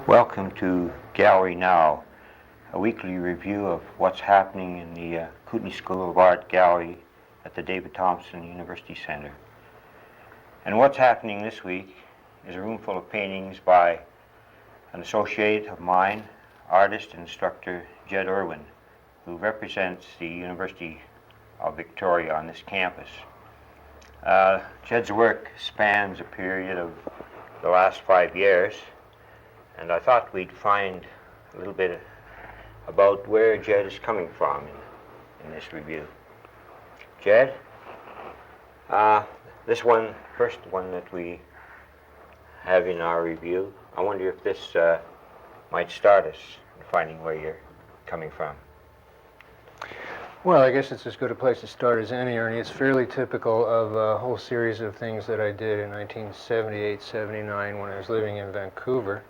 Welcome to Gallery Now, a weekly review of what's happening in the Kootenay School of Art Gallery at the David Thompson University Centre. And what's happening this week is a room full of paintings by an associate of mine, artist and instructor Jed Irwin, who represents the University of Victoria on this campus. Jed's work spans a period of the last 5 years, and I thought we'd find a little bit about where Jed is coming from in this review. Jed, this first one that we have in our review, I wonder if this might start us in finding where you're coming from. Well, I guess it's as good a place to start as any, Ernie. It's fairly typical of a whole series of things that I did in 1978-79 when I was living in Vancouver.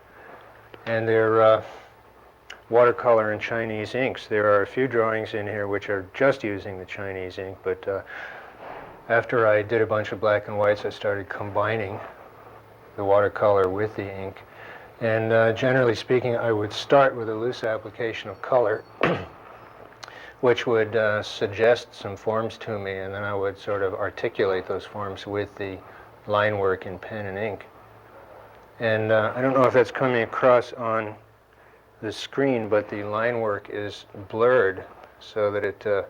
And they're watercolor and Chinese inks. There are a few drawings in here which are just using the Chinese ink, but after I did a bunch of black and whites, I started combining the watercolor with the ink. And generally speaking, I would start with a loose application of color, which would suggest some forms to me, and then I would sort of articulate those forms with the line work in pen and ink. And I don't know if that's coming across on the screen, but the line work is blurred so that it's a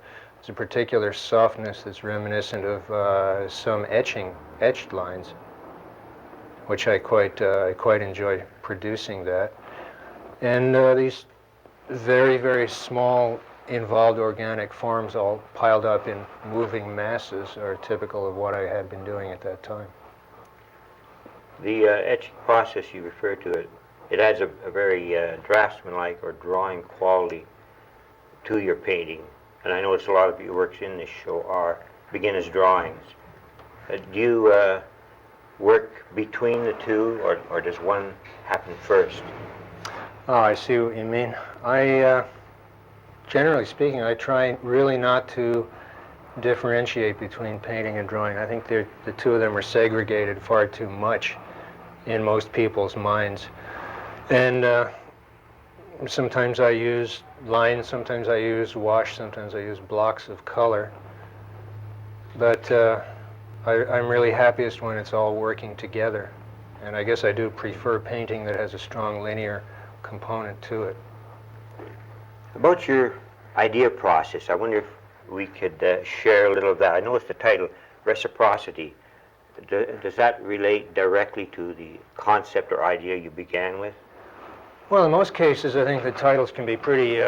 particular softness that's reminiscent of some etched lines, which I quite enjoy producing that. And these very, very small involved organic forms all piled up in moving masses are typical of what I had been doing at that time. The etching process you refer to, it adds a very draftsman-like or drawing quality to your painting. And I notice a lot of your works in this show begin as drawings. Do you work between the two, or does one happen first? Oh, I see what you mean. Generally speaking, I try really not to differentiate between painting and drawing. I think the two of them are segregated far too much in most people's minds. And sometimes I use lines, sometimes I use wash, sometimes I use blocks of color. But I'm really happiest when it's all working together. And I guess I do prefer painting that has a strong linear component to it. About your idea process, I wonder if we could share a little of that. I noticed the title, Reciprocity. Does that relate directly to the concept or idea you began with? Well, in most cases, I think the titles can be pretty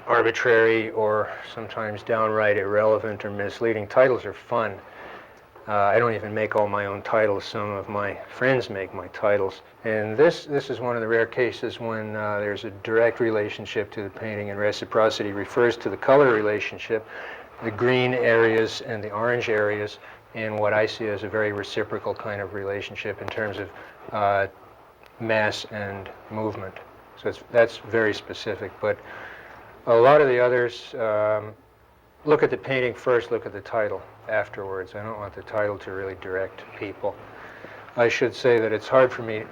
arbitrary or sometimes downright irrelevant or misleading. Titles are fun. I don't even make all my own titles. Some of my friends make my titles. And this is one of the rare cases when there's a direct relationship to the painting, and reciprocity refers to the color relationship, the green areas and the orange areas, in what I see as a very reciprocal kind of relationship in terms of mass and movement. So that's very specific. But a lot of the others, look at the painting first, look at the title afterwards. I don't want the title to really direct people. I should say that it's hard for me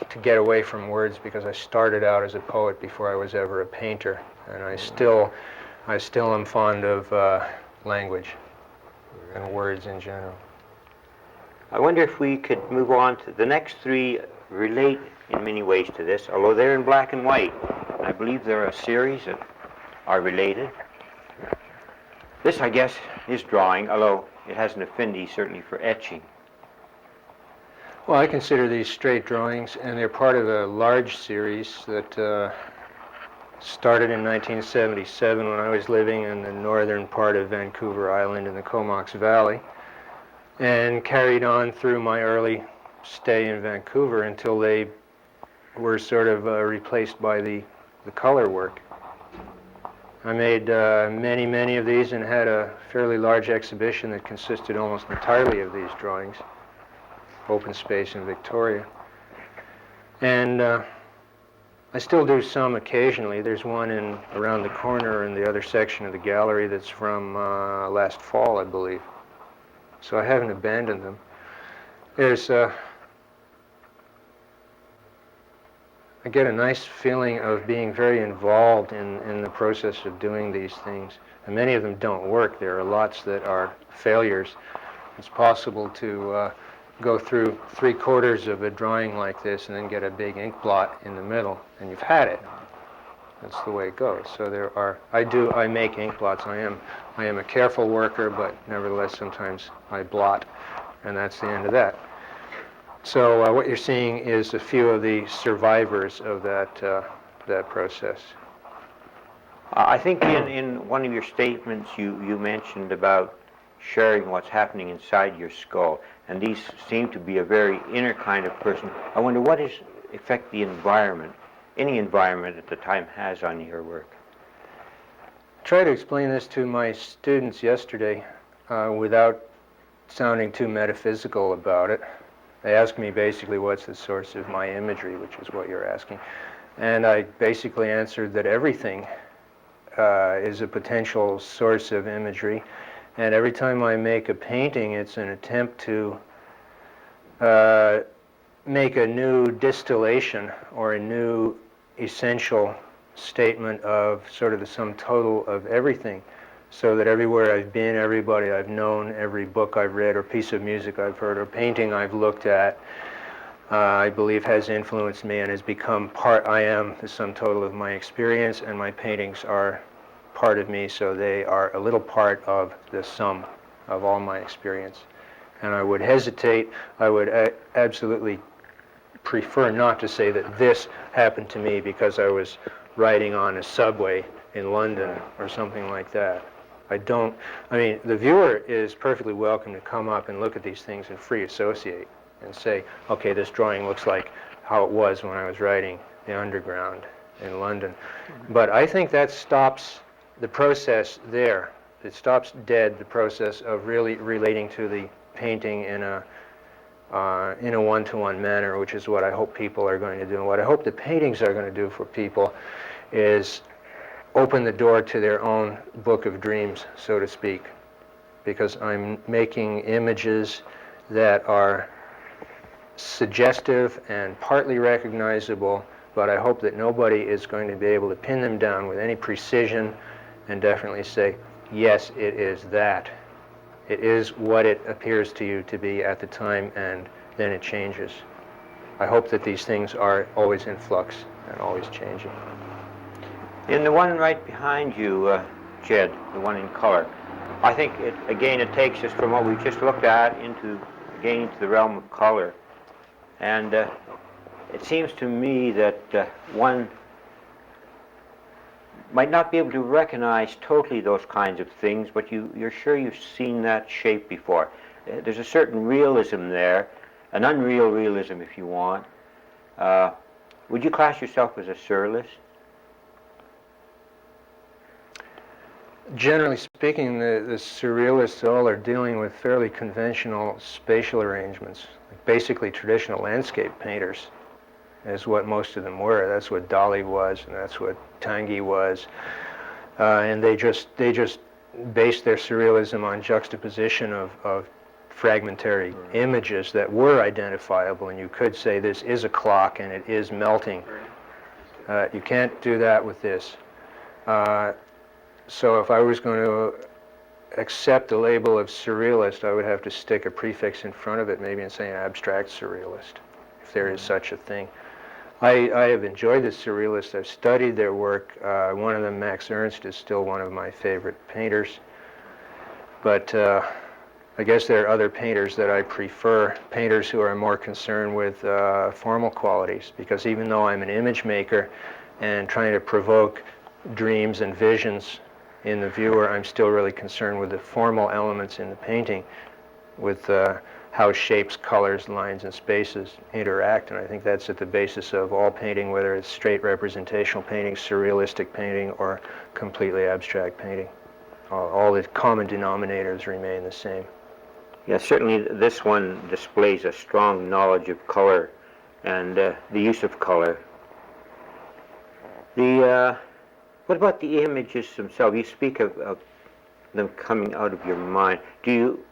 to get away from words because I started out as a poet before I was ever a painter, and I still am fond of language and words in general. I wonder if we could move on to the next three. Relate in many ways to this, although they're in black and white. I believe they're a series that are related. This, I guess, is drawing, although it has an affinity certainly for etching. Well, I consider these straight drawings, and they're part of a large series that started in 1977 when I was living in the northern part of Vancouver Island in the Comox Valley, and carried on through my early stay in Vancouver until they were sort of replaced by the color work. I made many of these and had a fairly large exhibition that consisted almost entirely of these drawings, open space in Victoria. And I still do some occasionally. There's one around the corner in the other section of the gallery that's from last fall, I believe. So I haven't abandoned them. There's I get a nice feeling of being very involved in the process of doing these things. And many of them don't work. There are lots that are failures. It's possible to go through 3/4 of a drawing like this and then get a big ink blot in the middle, and you've had it. That's the way it goes. So I make ink blots. I am a careful worker, but nevertheless sometimes I blot, and that's the end of that. So what you're seeing is a few of the survivors of that process. I think in one of your statements you mentioned about sharing what's happening inside your skull, and these seem to be a very inner kind of person. I wonder what effect the environment, any environment at the time, has on your work. I tried to explain this to my students yesterday without sounding too metaphysical about it. They asked me basically what's the source of my imagery, which is what you're asking. And I basically answered that everything is a potential source of imagery. And every time I make a painting, it's an attempt to make a new distillation or a new essential statement of sort of the sum total of everything, so that everywhere I've been, everybody I've known, every book I've read or piece of music I've heard or painting I've looked at, I believe has influenced me and has become part. I am the sum total of my experience, and my paintings are part of me, so they are a little part of the sum of all my experience. And I would hesitate, I would absolutely prefer not to say that this happened to me because I was riding on a subway in London or something like that. I mean, the viewer is perfectly welcome to come up and look at these things and free associate and say, okay, this drawing looks like how it was when I was riding the Underground in London. But I think that stops the process there. It stops dead the process of really relating to the painting in a one-to-one manner, which is what I hope people are going to do. And what I hope the paintings are going to do for people is open the door to their own book of dreams, so to speak, because I'm making images that are suggestive and partly recognizable, but I hope that nobody is going to be able to pin them down with any precision and definitely say, yes, it is that. It is what it appears to you to be at the time, and then it changes. I hope that these things are always in flux and always changing. In the one right behind you, Jed, the one in color, I think it takes us from what we just looked at into the realm of color. And it seems to me that one might not be able to recognize totally those kinds of things, but you're sure you've seen that shape before. There's a certain realism there, an unreal realism if you want. Would you class yourself as a surrealist? Generally speaking, the surrealists all are dealing with fairly conventional spatial arrangements, basically traditional landscape painters is what most of them were. That's what Dali was, and that's what Tanguy was, and they just based their surrealism on juxtaposition of fragmentary images that were identifiable, and you could say this is a clock and it is melting. You can't do that with this. So if I was going to accept the label of surrealist, I would have to stick a prefix in front of it, maybe, and say an abstract surrealist, if there is such a thing. I have enjoyed the surrealists. I've studied their work. One of them, Max Ernst, is still one of my favorite painters. But I guess there are other painters that I prefer, painters who are more concerned with formal qualities, because even though I'm an image maker and trying to provoke dreams and visions in the viewer, I'm still really concerned with the formal elements in the painting, with how shapes, colors, lines, and spaces interact. And I think that's at the basis of all painting, whether it's straight representational painting, surrealistic painting, or completely abstract painting. All the common denominators remain the same. Yeah, certainly this one displays a strong knowledge of color and the use of color. What about the images themselves? You speak of them coming out of your mind. Do you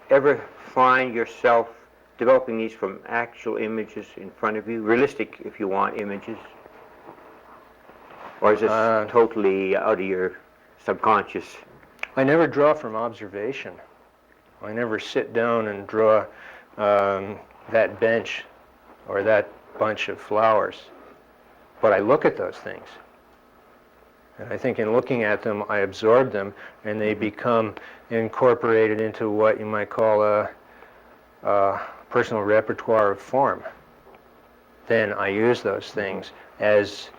ever find yourself developing these from actual images in front of you? Realistic, if you want, images? Or is this totally out of your subconscious? I never draw from observation. I never sit down and draw that bench or that bunch of flowers. But I look at those things. And I think in looking at them, I absorb them, and they become incorporated into what you might call a personal repertoire of form. Then I use those things as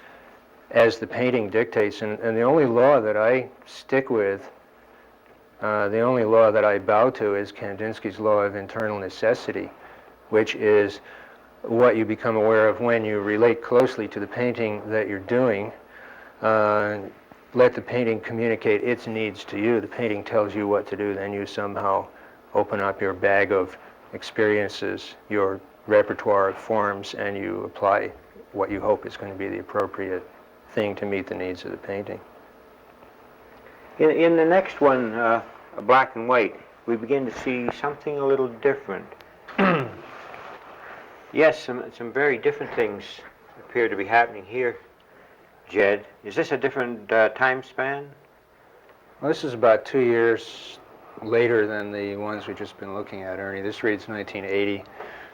the painting dictates. And the only law that I stick with, the only law that I bow to is Kandinsky's law of internal necessity, which is what you become aware of when you relate closely to the painting that you're doing. Let the painting communicate its needs to you. The painting tells you what to do, then you somehow open up your bag of experiences, your repertoire of forms, and you apply what you hope is going to be the appropriate thing to meet the needs of the painting. In the next one, black and white, we begin to see something a little different. Yes, some very different things appear to be happening here. Jed, is this a different time span? Well, this is about 2 years later than the ones we've just been looking at, Ernie. This reads 1980,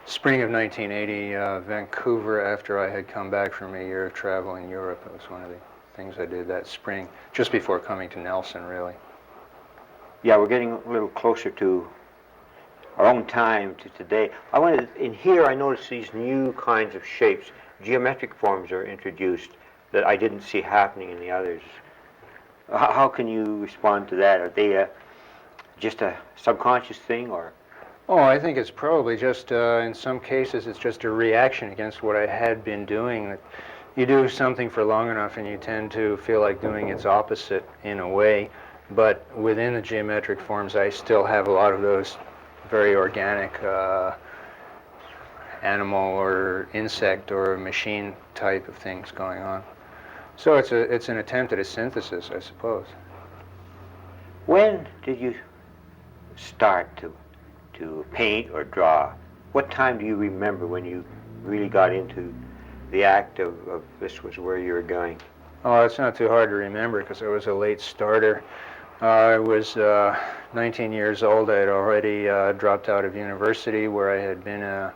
spring of 1980, Vancouver, after I had come back from a year of travel in Europe. It was one of the things I did that spring, just before coming to Nelson, really. Yeah, we're getting a little closer to our own time, to today. In here I noticed these new kinds of shapes. Geometric forms are introduced that I didn't see happening in the others. How can you respond to that? Are they just a subconscious thing, or? Oh, I think it's probably just, in some cases, it's just a reaction against what I had been doing. You do something for long enough and you tend to feel like doing its opposite in a way, but within the geometric forms I still have a lot of those very organic animal or insect or machine type of things going on. So it's an attempt at a synthesis, I suppose. When did you start to paint or draw? What time do you remember when you really got into the act of this was where you were going? Oh, it's not too hard to remember because I was a late starter. I was 19 years old. I had already dropped out of university, where I had been a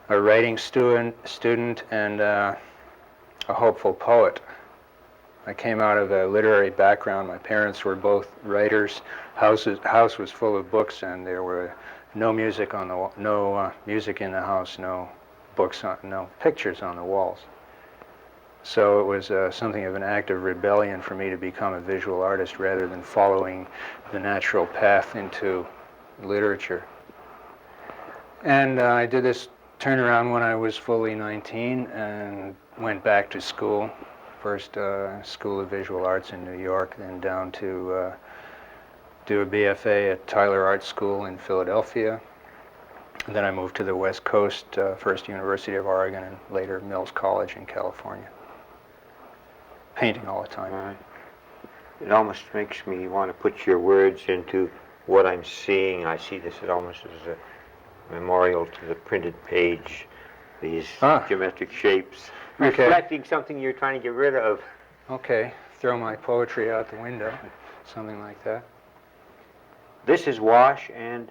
writing student and a hopeful poet. I came out of a literary background. My parents were both writers. House was full of books, and there were no music on the no music in the house, no books, no pictures on the walls. So it was something of an act of rebellion for me to become a visual artist rather than following the natural path into literature. And I did this turnaround when I was fully 19 and went back to school. First School of Visual Arts in New York, then down to do a BFA at Tyler Art School in Philadelphia. And then I moved to the West Coast, first University of Oregon and later Mills College in California. Painting all the time. Right. It almost makes me want to put your words into what I'm seeing. I see this almost as a memorial to the printed page, these geometric shapes, reflecting something you're trying to get rid of. Okay, throw my poetry out the window, something like that. This is wash and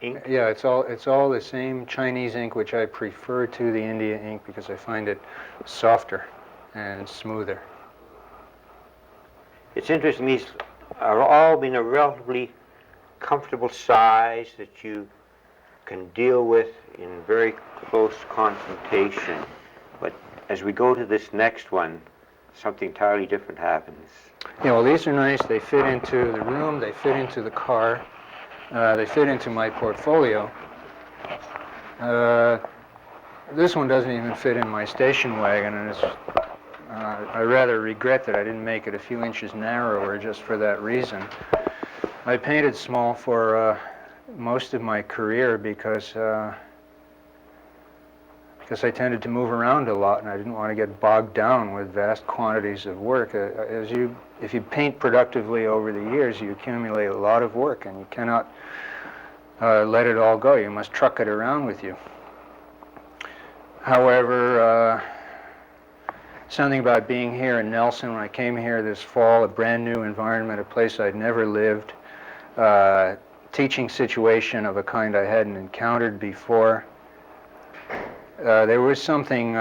ink? Yeah, it's all the same Chinese ink, which I prefer to the India ink because I find it softer and smoother. It's interesting, these are all been a relatively comfortable size that you can deal with in very close confrontation. But as we go to this next one, something entirely different happens. Yeah, well, these are nice. They fit into the room, they fit into the car, they fit into my portfolio. This one doesn't even fit in my station wagon, and it's I rather regret that I didn't make it a few inches narrower just for that reason. I painted small for most of my career because I tended to move around a lot and I didn't want to get bogged down with vast quantities of work. If you paint productively over the years, you accumulate a lot of work and you cannot let it all go. You must truck it around with you. However, something about being here in Nelson. When I came here this fall, a brand new environment, a place I'd never lived, teaching situation of a kind I hadn't encountered before. There was something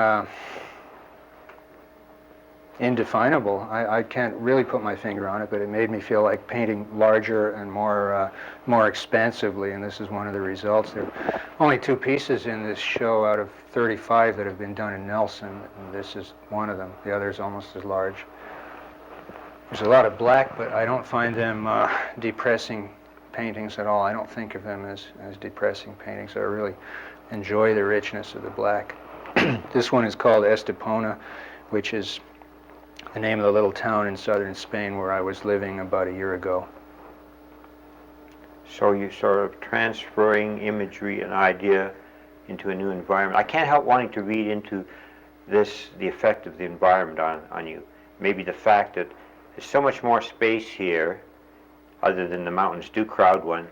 indefinable. I can't really put my finger on it, but it made me feel like painting larger and more expansively, and this is one of the results. There are only 2 pieces in this show out of 35 that have been done in Nelson, and this is one of them. The other is almost as large. There's a lot of black, but I don't find them depressing paintings at all. I don't think of them as depressing paintings. I really enjoy the richness of the black. This one is called Estepona, which is the name of the little town in southern Spain where I was living about a year ago. So you're sort of transferring imagery and idea into a new environment. I can't help wanting to read into this, the effect of the environment on you. Maybe the fact that there's so much more space here, other than the mountains do crowd one,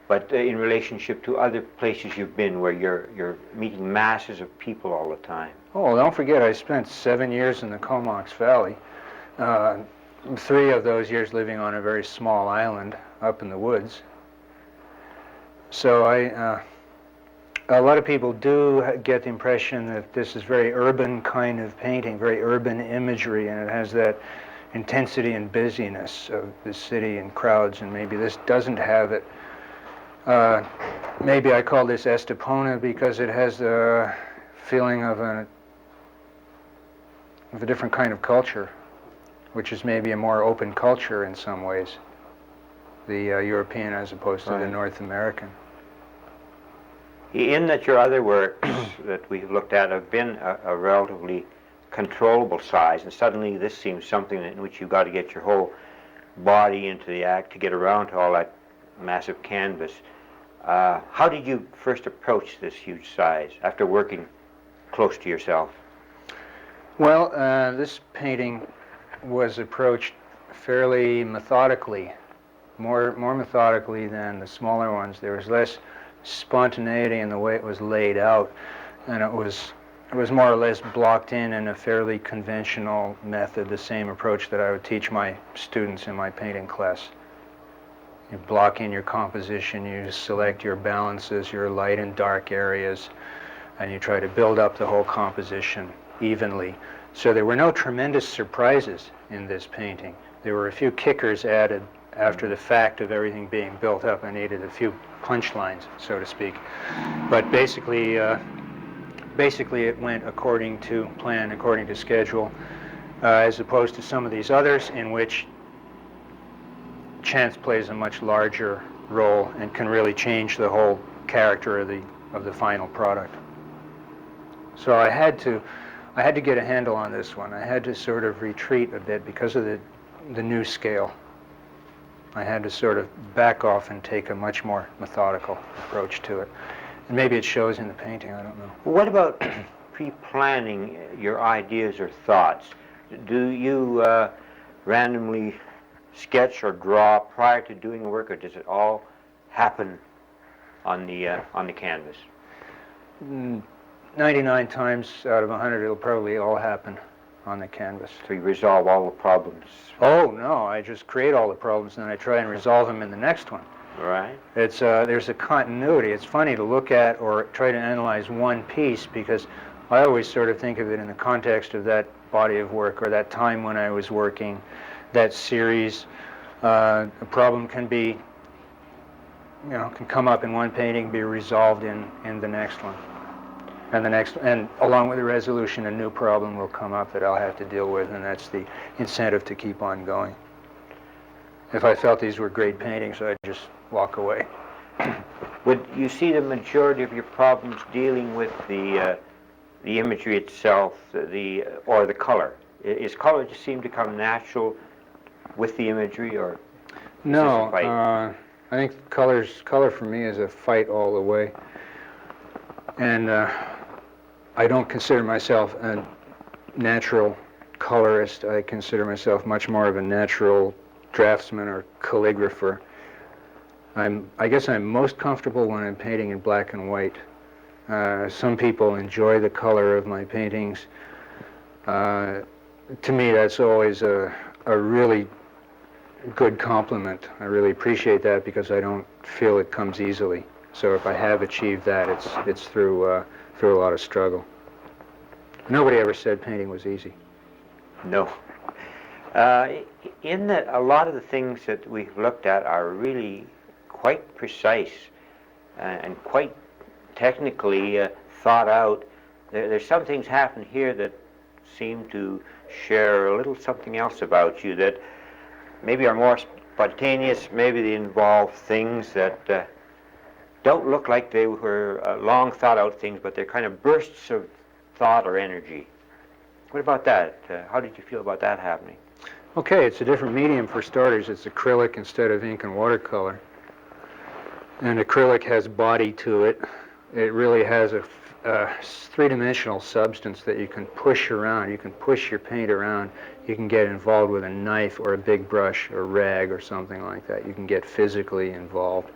but in relationship to other places you've been where you're meeting masses of people all the time. Oh, don't forget I spent 7 years in the Comox Valley. 3 of those years living on a very small island up in the woods. So a lot of people do get the impression that this is very urban kind of painting, very urban imagery, and it has that intensity and busyness of the city and crowds, and maybe this doesn't have it. Maybe I call this Estepona because it has the feeling of a different kind of culture, which is maybe a more open culture in some ways, the European as opposed to the North American. In that your other works that we've looked at have been a relatively controllable size, and suddenly this seems something in which you've got to get your whole body into the act to get around to all that massive canvas. How did you first approach this huge size after working close to yourself? Well, this painting was approached fairly methodically, more methodically than the smaller ones. There was less spontaneity in the way it was laid out, and it was more or less blocked in a fairly conventional method, the same approach that I would teach my students in my painting class. You block in your composition, you select your balances, your light and dark areas, and you try to build up the whole composition evenly. So there were no tremendous surprises in this painting. There were a few kickers added after the fact of everything being built up. I needed a few punchlines, so to speak. But basically it went according to plan, according to schedule, as opposed to some of these others in which chance plays a much larger role and can really change the whole character of the final product. So I had to get a handle on this one. I had to sort of retreat a bit because of the new scale. I had to sort of back off and take a much more methodical approach to it. And maybe it shows in the painting, I don't know. What about pre-planning your ideas or thoughts? Do you randomly sketch or draw prior to doing the work, or does it all happen on the canvas? 99 times out of 100, it'll probably all happen on the canvas. So you resolve all the problems? Oh, no, I just create all the problems and then I try and resolve them in the next one. Right. It's there's a continuity. It's funny to look at or try to analyze one piece because I always sort of think of it in the context of that body of work or that time when I was working, that series. A problem can be, can come up in one painting, be resolved in the next one. And along with the resolution, a new problem will come up that I'll have to deal with, and that's the incentive to keep on going. If I felt these were great paintings, I'd just walk away. Would you see the majority of your problems dealing with the imagery itself, or the color? Is color just seem to come natural with the imagery, or no? Is this a fight? I think color for me is a fight all the way, and I don't consider myself a natural colorist. I consider myself much more of a natural draftsman or calligrapher. I guess I'm most comfortable when I'm painting in black and white. Some people enjoy the color of my paintings. to me, that's always a really good compliment. I really appreciate that because I don't feel it comes easily. So if I have achieved that, it's through a lot of struggle. Nobody ever said painting was easy. No. In that, a lot of the things that we've looked at are really quite precise and quite technically thought out. There's some things happen here that seem to share a little something else about you that maybe are more spontaneous, maybe they involve things that don't look like they were long thought out things, but they're kind of bursts of thought or energy. What about that? How did you feel about that happening? Okay, it's a different medium for starters. It's acrylic instead of ink and watercolor. And acrylic has body to it. It really has a three-dimensional substance that you can push around. You can push your paint around. You can get involved with a knife or a big brush or rag or something like that. You can get physically involved,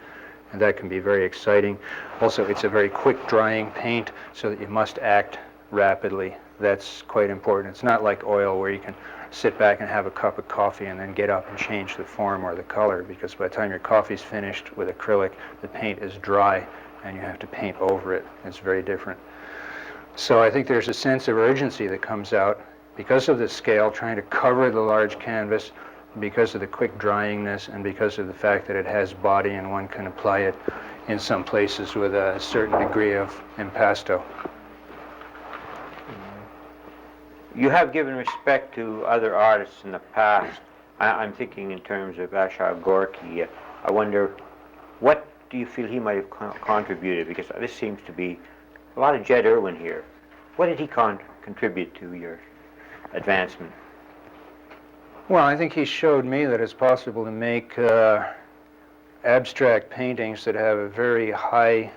and that can be very exciting. Also, it's a very quick drying paint, so that you must act rapidly. That's quite important. It's not like oil where you can sit back and have a cup of coffee and then get up and change the form or the color, because by the time your coffee's finished with acrylic, the paint is dry and you have to paint over it. It's very different. So I think there's a sense of urgency that comes out because of the scale, trying to cover the large canvas, because of the quick dryingness, and because of the fact that it has body and one can apply it in some places with a certain degree of impasto. You have given respect to other artists in the past. I'm thinking in terms of Ashok Gorky. I wonder, what do you feel he might have contributed? Because this seems to be a lot of Jed Irwin here. What did he contribute to your advancement? Well, I think he showed me that it's possible to make abstract paintings that have a very high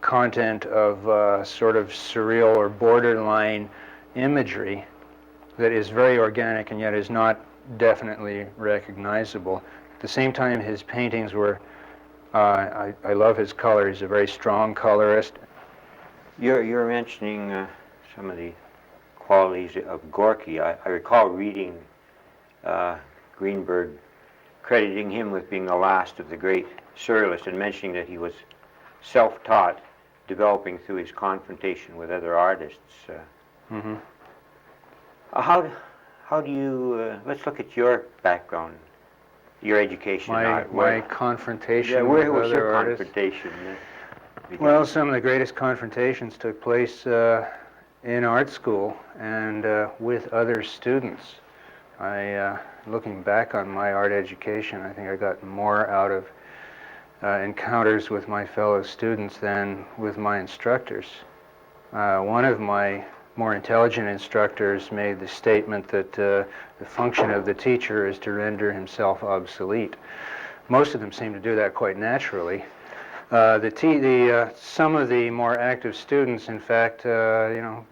content of sort of surreal or borderline imagery that is very organic and yet is not definitely recognizable. At the same time, his paintings were, I love his color. He's a very strong colorist. You're mentioning some of the qualities of Gorky. I recall reading Greenberg crediting him with being the last of the great surrealists and mentioning that he was self-taught, developing through his confrontation with other artists. Mm-hmm. How do you, let's look at your background, your education. My confrontation yeah, with where was other your artists? confrontation? Well, some of the greatest confrontations took place in art school and with other students. Looking back on my art education, I think I got more out of encounters with my fellow students than with my instructors. One of my more intelligent instructors made the statement that the function of the teacher is to render himself obsolete. Most of them seem to do that quite naturally. Some of the more active students, in fact,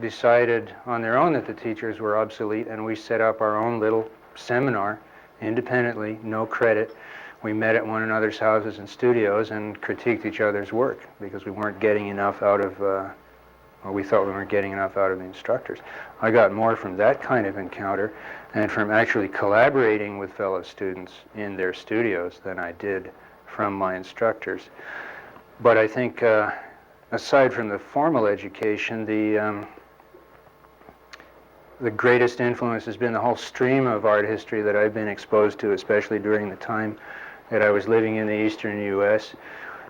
decided on their own that the teachers were obsolete, and we set up our own little seminar independently, no credit. We met at one another's houses and studios and critiqued each other's work because we weren't getting enough out of, or we thought we weren't getting enough out of the instructors. I got more from that kind of encounter and from actually collaborating with fellow students in their studios than I did from my instructors. But I think, aside from the formal education, the greatest influence has been the whole stream of art history that I've been exposed to, especially during the time that I was living in the eastern U.S.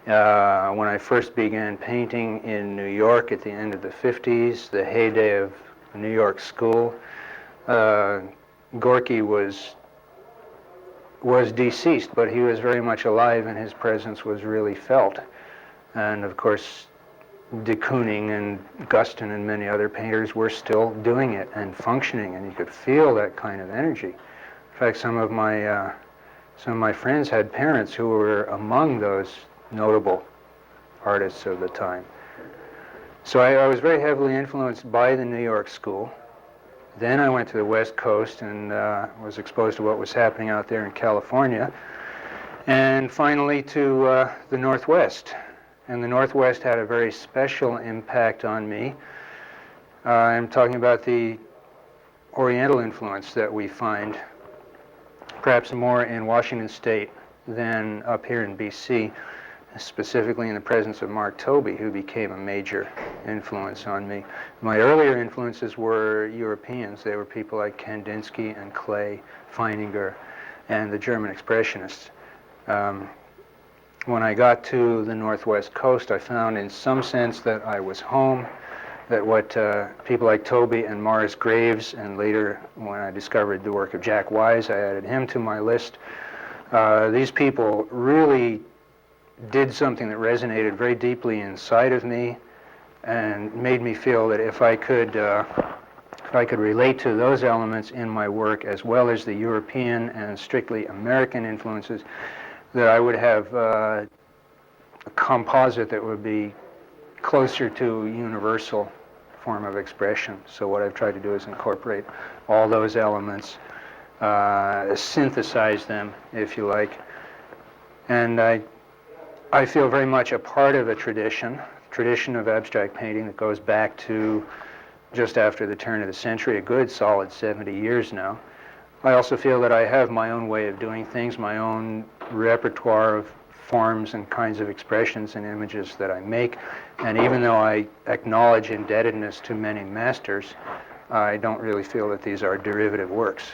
When I first began painting in New York at the end of the 50s, the heyday of New York school, Gorky was deceased, but he was very much alive and his presence was really felt. And of course, de Kooning and Guston and many other painters were still doing it and functioning, and you could feel that kind of energy. In fact, some of my friends had parents who were among those notable artists of the time. So I was very heavily influenced by the New York school. Then I went to the West Coast and was exposed to what was happening out there in California, and finally to the Northwest. And the Northwest had a very special impact on me. I'm talking about the Oriental influence that we find perhaps more in Washington State than up here in BC, specifically in the presence of Mark Tobey, who became a major influence on me. My earlier influences were Europeans. They were people like Kandinsky and Klee, Feininger, and the German Expressionists. When I got to the Northwest Coast, I found in some sense that I was home, that what people like Tobey and Morris Graves, and later when I discovered the work of Jack Wise, I added him to my list. These people really did something that resonated very deeply inside of me and made me feel that if I could relate to those elements in my work as well as the European and strictly American influences, that I would have a composite that would be closer to a universal form of expression. So what I've tried to do is incorporate all those elements, synthesize them, if you like. And I feel very much a part of a tradition of abstract painting that goes back to just after the turn of the century, a good solid 70 years now. I also feel that I have my own way of doing things, my own repertoire of forms and kinds of expressions and images that I make. And even though I acknowledge indebtedness to many masters, I don't really feel that these are derivative works.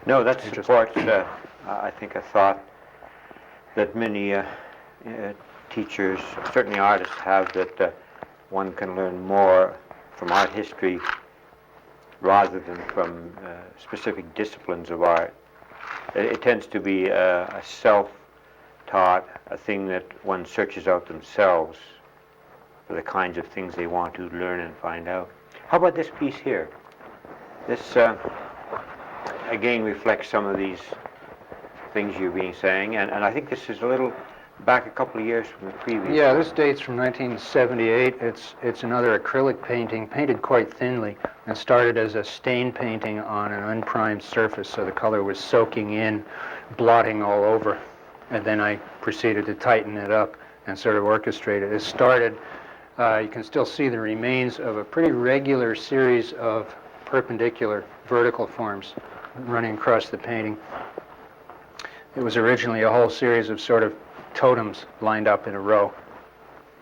No, that supports, I think, a thought that many teachers, certainly artists, have, that one can learn more from art history rather than from specific disciplines of art. It tends to be a self-taught, a thing that one searches out themselves for the kinds of things they want to learn and find out. How about this piece here? This, again, reflects some of these things you've been saying, and I think this is a little back a couple of years from the previous. Yeah, this dates from 1978. It's another acrylic painting, painted quite thinly, and started as a stain painting on an unprimed surface, so the color was soaking in, blotting all over, and then I proceeded to tighten it up and sort of orchestrate it. It started, you can still see the remains of a pretty regular series of perpendicular vertical forms running across the painting. It was originally a whole series of sort of totems lined up in a row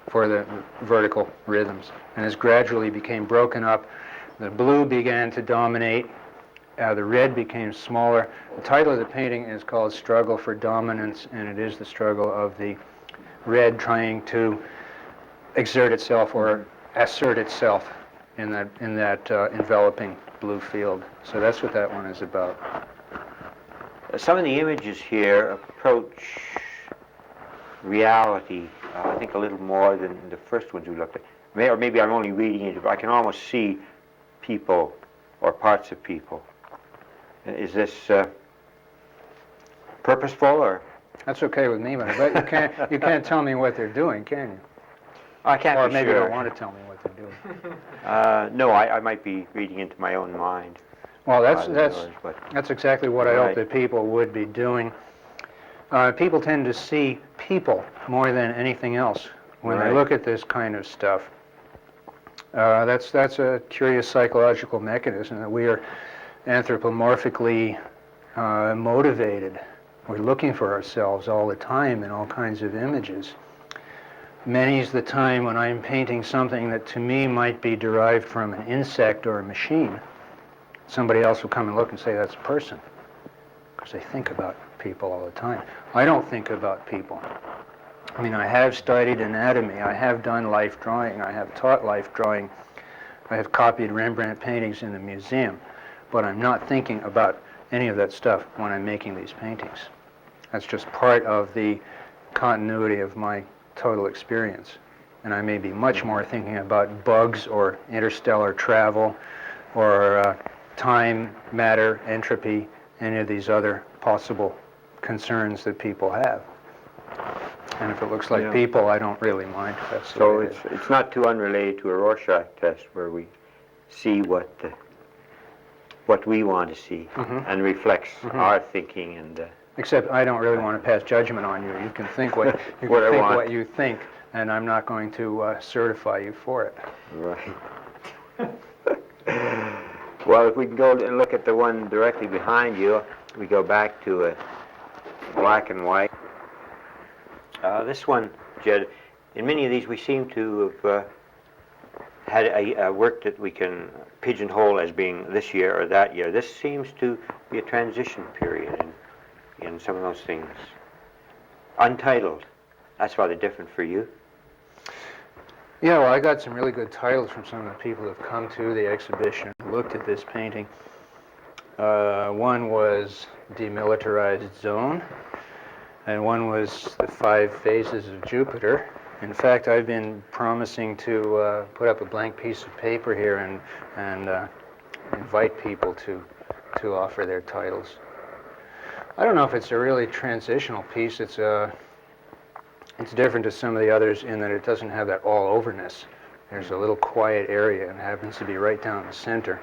for the vertical rhythms. And as gradually became broken up, the blue began to dominate, the red became smaller. The title of the painting is called Struggle for Dominance, and it is the struggle of the red trying to exert itself or assert itself in that enveloping blue field. So that's what that one is about. Some of the images here approach reality, I think, a little more than the first ones we looked at. Or maybe I'm only reading it, but I can almost see people or parts of people. Is this purposeful, or? That's okay with me, but I bet you can't tell me what they're doing, can you? I can't Or be maybe sure. you don't want to tell me what they're doing. No, I might be reading into my own mind. Well, yours, but that's exactly what I Right. hope that people would be doing. People tend to see people more than anything else when they Right. look at this kind of stuff. That's a curious psychological mechanism, that we are anthropomorphically motivated. We're looking for ourselves all the time in all kinds of images. Many's the time when I'm painting something that to me might be derived from an insect or a machine. Somebody else will come and look and say that's a person, because they think about people all the time. I don't think about people. I mean, I have studied anatomy, I have done life drawing, I have taught life drawing, I have copied Rembrandt paintings in the museum, but I'm not thinking about any of that stuff when I'm making these paintings. That's just part of the continuity of my total experience. And I may be much more thinking about bugs or interstellar travel or time, matter, entropy, any of these other possible concerns that people have. And if it looks like Yeah. people, I don't really mind. That's the So way it is. it's not too unrelated to a Rorschach test, where we see what we want to see, and reflects our thinking and. Except I don't really want to pass judgment on you. You can think what you What I can think want. what you think, and I'm not going to certify you for it. Right. Well, if we can go and look at the one directly behind you, we go back to a black and white. This one, Jed, in many of these we seem to have had a work that we can pigeonhole as being this year or that year. This seems to be a transition period in some of those things. Untitled, that's rather different for you. Yeah, well, I got some really good titles from some of the people who have come to the exhibition, looked at this painting. One was Demilitarized Zone, and one was The 5 Phases of Jupiter. In fact, I've been promising to put up a blank piece of paper here and invite people to offer their titles. I don't know if it's a really transitional piece. It's different to some of the others in that it doesn't have that all-overness. There's a little quiet area and it happens to be right down the center.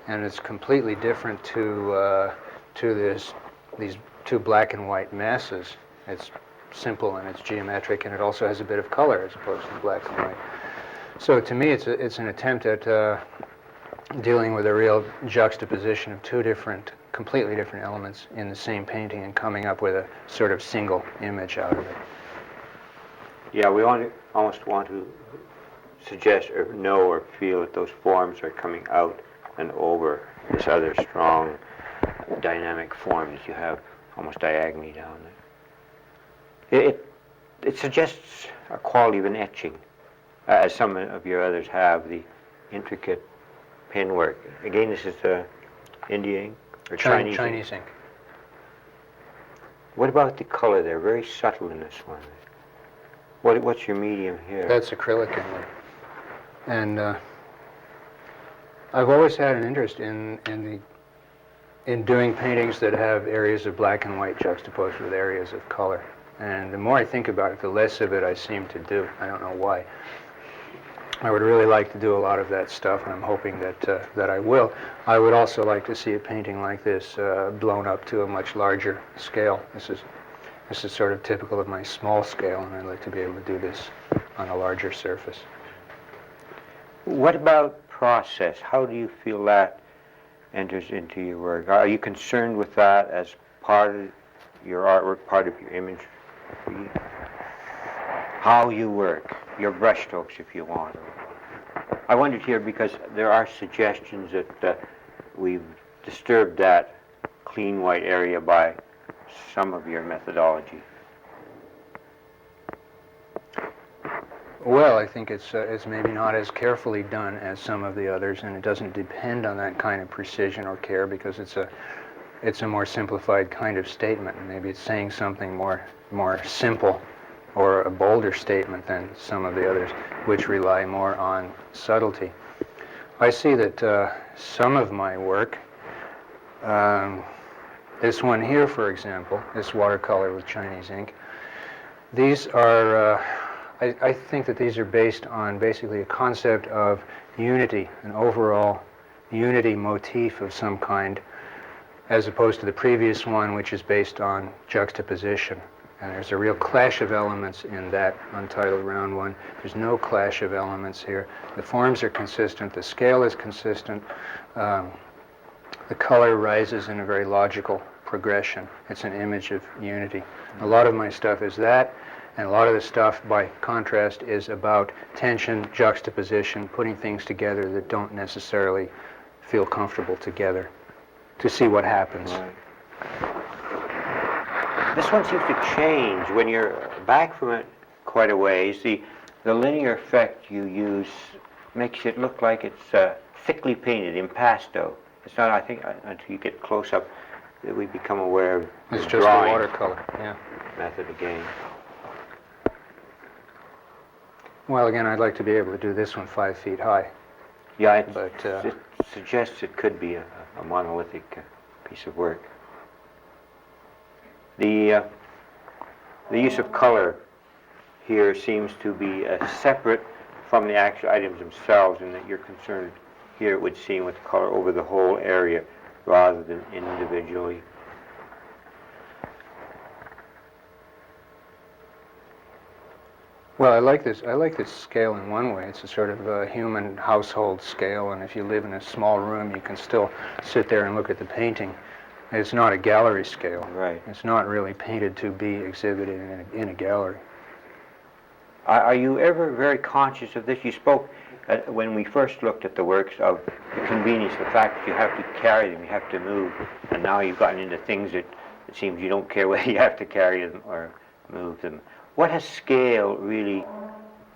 And it's completely different to these two black and white masses. It's simple and it's geometric, and it also has a bit of color as opposed to black and white. So to me, it's an attempt at dealing with a real juxtaposition of two completely different elements in the same painting and coming up with a sort of single image out of it. Yeah, we almost want to suggest or know or feel that those forms are coming out and over this other strong dynamic form that you have almost diagonally down there. It suggests a quality of an etching, as some of your others have, the intricate pen work. Again, this is India ink or Chinese ink. What about the color there? Very subtle in this one. What's your medium here? That's acrylic inlay. And I've always had an interest in doing paintings that have areas of black and white juxtaposed with areas of color. And the more I think about it, the less of it I seem to do. I don't know why. I would really like to do a lot of that stuff, and I'm hoping that I will. I would also like to see a painting like this blown up to a much larger scale. This is sort of typical of my small scale, and I'd like to be able to do this on a larger surface. What about process? How do you feel that enters into your work? Are you concerned with that as part of your artwork, part of your image? How you work, your brushstrokes, if you want. I wondered here because there are suggestions that we've disturbed that clean white area by some of your methodology. Well, I think it's maybe not as carefully done as some of the others, and it doesn't depend on that kind of precision or care because it's a more simplified kind of statement. Maybe it's saying something more simple or a bolder statement than some of the others, which rely more on subtlety. I see that some of my work, this one here, for example, this watercolor with Chinese ink, these are, I think that these are based on basically a concept of unity, an overall unity motif of some kind, as opposed to the previous one, which is based on juxtaposition. And there's a real clash of elements in that untitled round one. There's no clash of elements here. The forms are consistent, the scale is consistent, the color rises in a very logical progression. It's an image of unity. A lot of my stuff is that, and a lot of the stuff, by contrast, is about tension, juxtaposition, putting things together that don't necessarily feel comfortable together, to see what happens. Right. This one seems to change when you're back from it quite a ways. The linear effect you use makes it look like it's thickly painted, impasto. It's not, I think, until you get close up that we become aware of It's the just drawing a watercolor, yeah. method again. Well, again, I'd like to be able to do this one 5 feet high. Yeah, it suggests it could be a monolithic piece of work. The use of color here seems to be separate from the actual items themselves, in that you're concerned here, it would seem, with the color over the whole area rather than individually. Well, I like this. I like this scale in one way. It's a sort of human household scale, and if you live in a small room, you can still sit there and look at the painting. It's not a gallery scale. Right. It's not really painted to be exhibited in a gallery. Are you ever very conscious of this? You spoke, when we first looked at the works, of the convenience, the fact that you have to carry them, you have to move, and now you've gotten into things that it seems you don't care whether you have to carry them or move them. What has scale really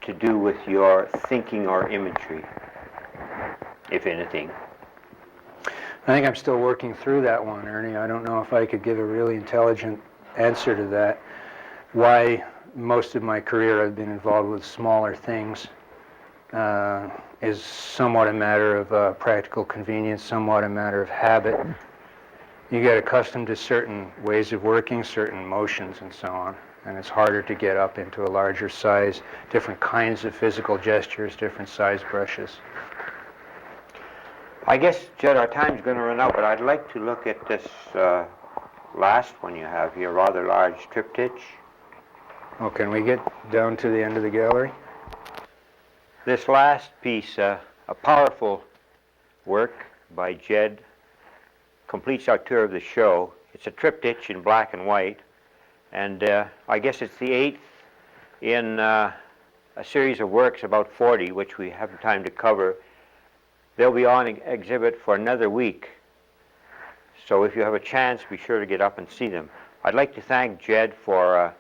to do with your thinking or imagery, if anything? I think I'm still working through that one, Ernie. I don't know if I could give a really intelligent answer to that. Why most of my career I've been involved with smaller things is somewhat a matter of practical convenience, somewhat a matter of habit. You get accustomed to certain ways of working, certain motions and so on, and it's harder to get up into a larger size, different kinds of physical gestures, different size brushes. I guess, Jed, our time's going to run out, but I'd like to look at this last one you have here, rather large triptych. Oh, can we get down to the end of the gallery? This last piece, a powerful work by Jed, completes our tour of the show. It's a triptych in black and white, and I guess it's the 8th in a series of works, about 40, which we haven't time to cover. They'll be on exhibit for another week, so if you have a chance, be sure to get up and see them. I'd like to thank Jed for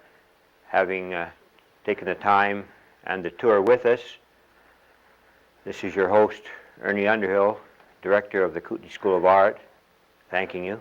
having taken the time and the tour with us. This is your host, Ernie Underhill, Director of the Kootenay School of Art, thanking you.